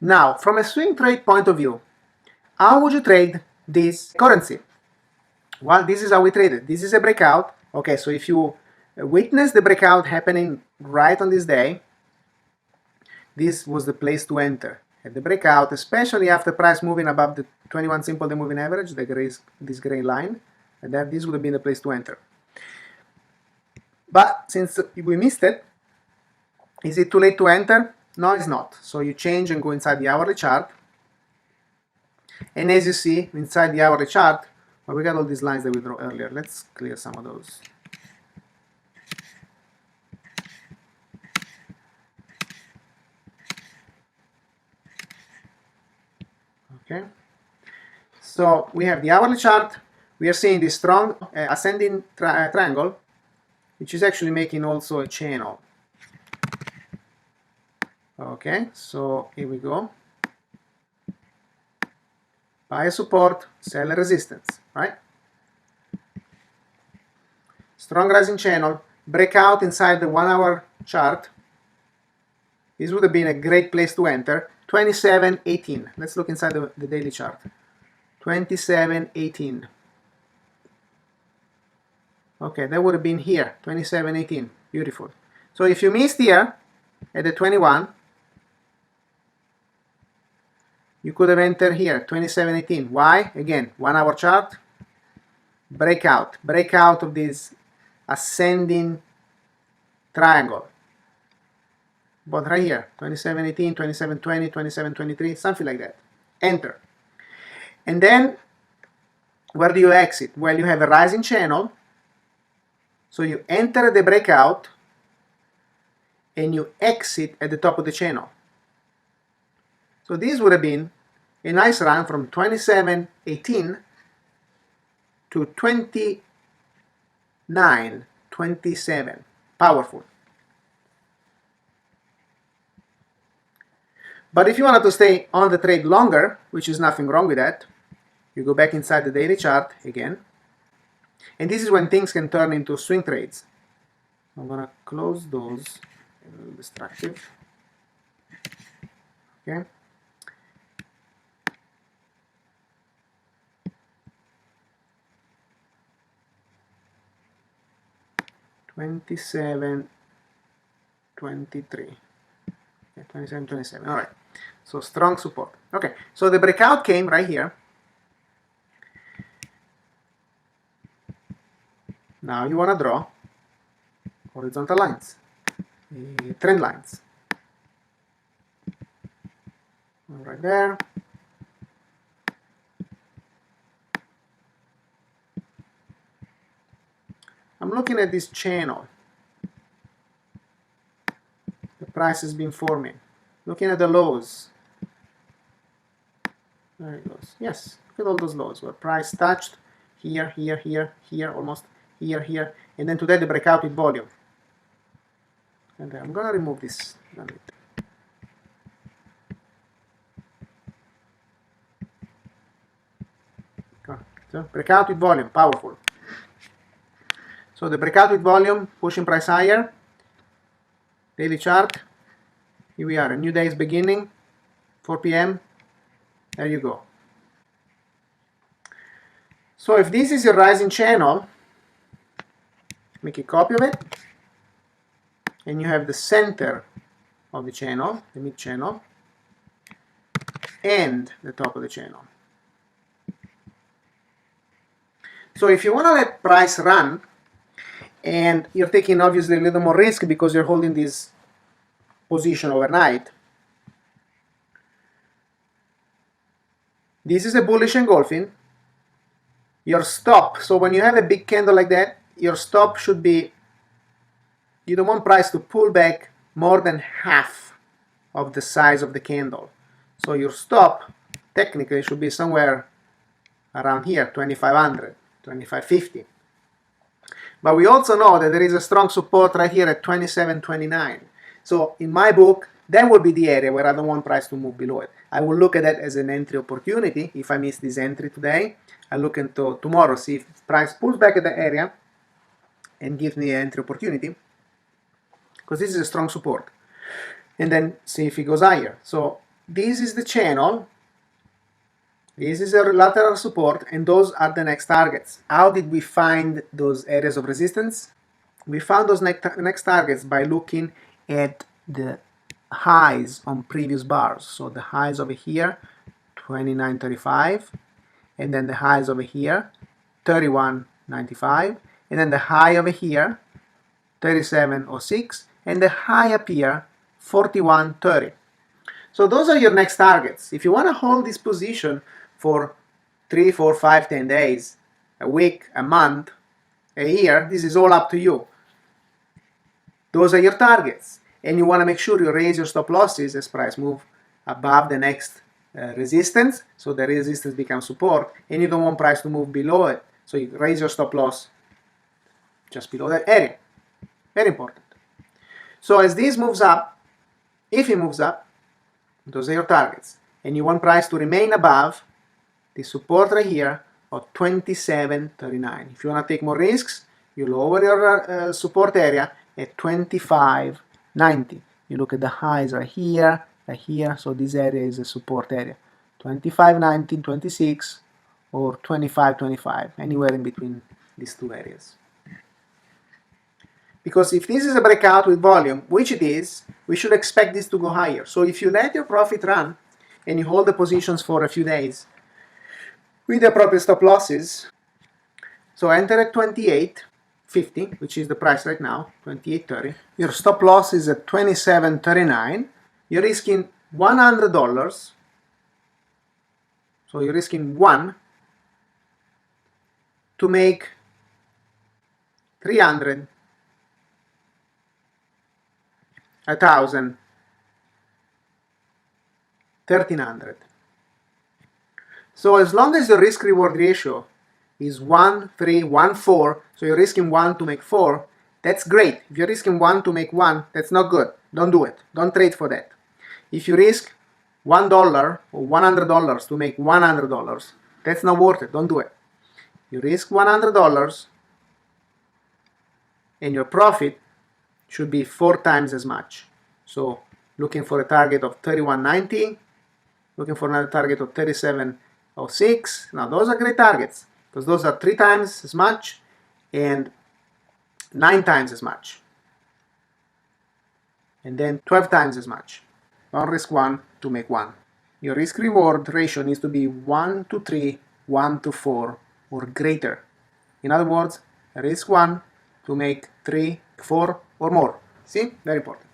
Now, from a swing trade point of view, how would you trade this currency? Well, this is how we trade it. This is a breakout. Okay, so if you witness the breakout happening right on this day, this was the place to enter at the breakout, especially after price moving above the 21 simple day moving average, this gray line, and then this would have been the place to enter. But since we missed it, is it too late to enter? No, it's not. So you change and go inside the hourly chart. And as you see, inside the hourly chart, well, we got all these lines that we drew earlier. Let's clear some of those. Okay. So we have the hourly chart. We are seeing this strong ascending triangle, which is actually making also a channel. Okay, so here we go. Buy support, sell resistance, right? Strong rising channel, breakout inside the 1 hour chart. This would have been a great place to enter. 27.18. Let's look inside the daily chart. 27.18. Okay, that would have been here. 27.18. Beautiful. So if you missed here at the 21, you could have entered here, 27.18. Why? Again, 1 hour chart, breakout of this ascending triangle. But right here, 27.18, 27.20, 27.23, something like that. Enter. And then, where do you exit? Well, you have a rising channel. So you enter the breakout and you exit at the top of the channel. So this would have been a nice run from 27.18 to 29.27. Powerful. But if you wanted to stay on the trade longer, which is nothing wrong with that, you go back inside the daily chart again. And this is when things can turn into swing trades. I'm going to close those. A little distractive. Okay. $27.23. Okay, 27.27. All right. So strong support. Okay. So the breakout came right here. Now you want to draw horizontal lines, trend lines. Right there. I'm looking at this channel. The price has been forming. Looking at the lows. There it goes. Yes, look at all those lows where price touched here, here, here, here, almost here, here, and then today the breakout with volume. And I'm gonna remove this. So breakout with volume, powerful. So the breakout with volume, pushing price higher. Daily chart. Here we are. A new day is beginning. 4 p.m. There you go. So if this is your rising channel, make a copy of it. And you have the center of the channel, the mid channel, and the top of the channel. So if you want to let price run, and you're taking obviously a little more risk because you're holding this position overnight, this is a bullish engulfing. Your stop, so when you have a big candle like that, your stop should be, you don't want price to pull back more than half of the size of the candle. So your stop technically should be somewhere around here, 2500, 2550. But we also know that there is a strong support right here at 27.29. So in my book, that would be the area where I don't want price to move below it. I will look at that as an entry opportunity. If I miss this entry today, I look into tomorrow, see if price pulls back at the area and gives me an entry opportunity, because this is a strong support. And then see if it goes higher. So this is the channel, this is a lateral support, and those are the next targets. How did we find those areas of resistance? We found those next targets by looking at the highs on previous bars. So the highs over here, 29.35, and then the highs over here, 31.95, and then the high over here, 37.06, and the high up here, 41.30. So those are your next targets. If you want to hold this position for 3, 4, 5, 10 days, a week, a month, a year, this is all up to you. Those are your targets. And you want to make sure you raise your stop losses as price move above the next resistance, so the resistance becomes support, and you don't want price to move below it, so you raise your stop loss just below that area. Very important. So as this moves up, if it moves up, those are your targets, and you want price to remain above the support right here of 27.39. If you want to take more risks, you lower your support area at 25.90. You look at the highs right here, so this area is a support area. 25.90, 26, or 25.25, anywhere in between these two areas. Because if this is a breakout with volume, which it is, we should expect this to go higher. So if you let your profit run and you hold the positions for a few days with the appropriate stop losses, so enter at 28.50, which is the price right now, 28.30. Your stop loss is at 27.39. You're risking $100. So you're risking 1 to make 300, 1,000, 1,300. So as long as the risk-reward ratio is 1, 3, 1, 4, so you're risking 1 to make 4, that's great. If you're risking 1 to make 1, that's not good. Don't do it. Don't trade for that. If you risk $1 or $100 to make $100, that's not worth it. Don't do it. You risk $100 and your profit should be 4 times as much. So looking for a target of 31.90, looking for another target of 37.06. Now those are great targets because those are 3 times as much and 9 times as much, and then 12 times as much. Don't risk 1 to make 1. Your risk-reward ratio needs to be 1 to 3, 1 to 4, or greater. In other words, risk 1 to make 3, 4, or more. See? Very important.